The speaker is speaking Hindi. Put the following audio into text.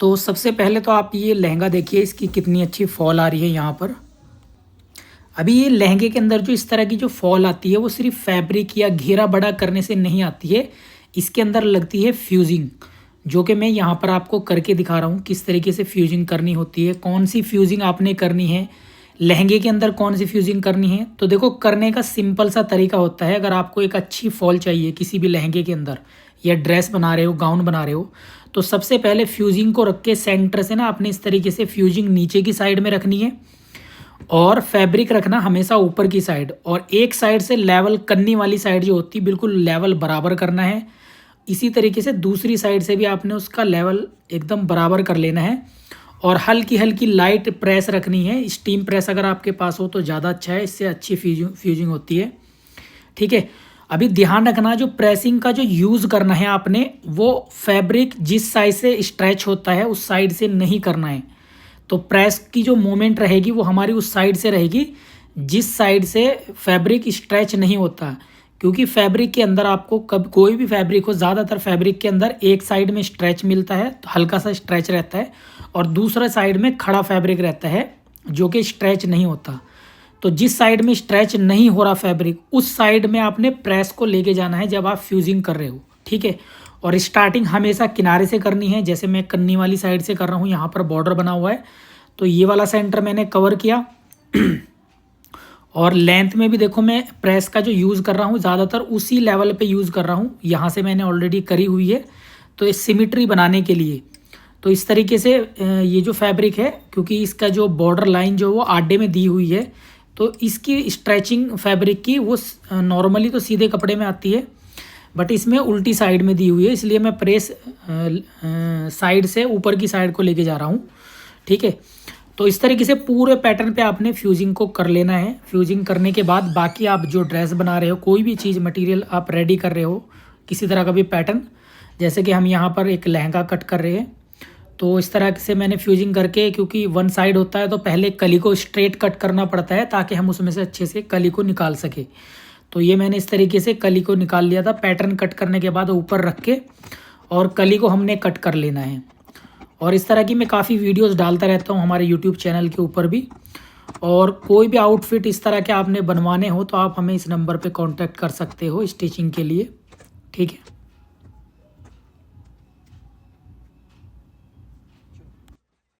तो सबसे पहले तो आप ये लहंगा देखिए, इसकी कितनी अच्छी फॉल आ रही है यहाँ पर। अभी ये लहंगे के अंदर जो इस तरह की जो फॉल आती है वो सिर्फ फैब्रिक या घेरा बड़ा करने से नहीं आती है, इसके अंदर लगती है फ्यूजिंग, जो कि मैं यहाँ पर आपको करके दिखा रहा हूँ किस तरीके से फ्यूजिंग करनी होती है, कौन सी फ्यूजिंग आपने करनी है, लहंगे के अंदर कौन सी फ्यूजिंग करनी है। तो देखो, करने का सिंपल सा तरीका होता है। अगर आपको एक अच्छी फॉल चाहिए किसी भी लहंगे के अंदर, या ड्रेस बना रहे हो, गाउन बना रहे हो, तो सबसे पहले फ्यूजिंग को रख के सेंटर से ना आपने इस तरीके से फ्यूजिंग नीचे की साइड में रखनी है और फैब्रिक रखना हमेशा ऊपर की साइड, और एक साइड से लेवल करनी वाली साइड जो होती है बिल्कुल लेवल बराबर करना है। इसी तरीके से दूसरी साइड से भी आपने उसका लेवल एकदम बराबर कर लेना है और हल्की हल्की लाइट प्रेस रखनी है। स्टीम प्रेस अगर आपके पास हो तो ज़्यादा अच्छा है, इससे अच्छी फ्यूजिंग होती है। ठीक है, अभी ध्यान रखना, जो प्रेसिंग का जो यूज़ करना है आपने, वो फैब्रिक जिस साइड से स्ट्रेच होता है उस साइड से नहीं करना है। तो प्रेस की जो मूवमेंट रहेगी वो हमारी उस साइड से रहेगी जिस साइड से फैब्रिक स्ट्रेच नहीं होता, क्योंकि फैब्रिक के अंदर आपको कब कोई भी फैब्रिक हो, ज़्यादातर फैब्रिक के अंदर एक साइड में स्ट्रेच मिलता है, तो हल्का सा स्ट्रेच रहता है, और दूसरा साइड में खड़ा फैब्रिक रहता है जो कि स्ट्रेच नहीं होता। तो जिस साइड में स्ट्रेच नहीं हो रहा फैब्रिक, उस साइड में आपने प्रेस को लेके जाना है जब आप फ्यूजिंग कर रहे हो। ठीक है, और स्टार्टिंग हमेशा किनारे से करनी है, जैसे मैं कन्नी वाली साइड से कर रहा हूँ, यहाँ पर बॉर्डर बना हुआ है तो ये वाला सेंटर मैंने कवर किया। और लेंथ में भी देखो, मैं प्रेस का जो यूज़ कर रहा हूँ ज़्यादातर उसी लेवल पे यूज़ कर रहा हूँ, यहाँ से मैंने ऑलरेडी करी हुई है, तो इस सिमिट्री बनाने के लिए। तो इस तरीके से ये जो फैब्रिक है, क्योंकि इसका जो बॉर्डर लाइन जो वो आडे में दी हुई है, तो इसकी स्ट्रेचिंग फैब्रिक की वो नॉर्मली तो सीधे कपड़े में आती है, बट इसमें उल्टी साइड में दी हुई है, इसलिए मैं प्रेस साइड से ऊपर की साइड को लेके जा रहा हूँ। ठीक है, तो इस तरीके से पूरे पैटर्न पे आपने फ्यूजिंग को कर लेना है। फ्यूजिंग करने के बाद बाकी आप जो ड्रेस बना रहे हो, कोई भी चीज़ मटेरियल आप रेडी कर रहे हो, किसी तरह का भी पैटर्न, जैसे कि हम यहाँ पर एक लहंगा कट कर रहे हैं, तो इस तरह से मैंने फ्यूजिंग करके, क्योंकि वन साइड होता है तो पहले कली को स्ट्रेट कट करना पड़ता है ताकि हम उसमें से अच्छे से कली को निकाल सके। तो ये मैंने इस तरीके से कली को निकाल लिया था। पैटर्न कट करने के बाद ऊपर रख के और कली को हमने कट कर लेना है। और इस तरह की मैं काफ़ी वीडियोस डालता रहता हूँ हमारे यूट्यूब चैनल के ऊपर भी। और कोई भी आउटफिट इस तरह के आपने बनवाने हो तो आप हमें इस नंबर पे कांटेक्ट कर सकते हो स्टिचिंग के लिए। ठीक है।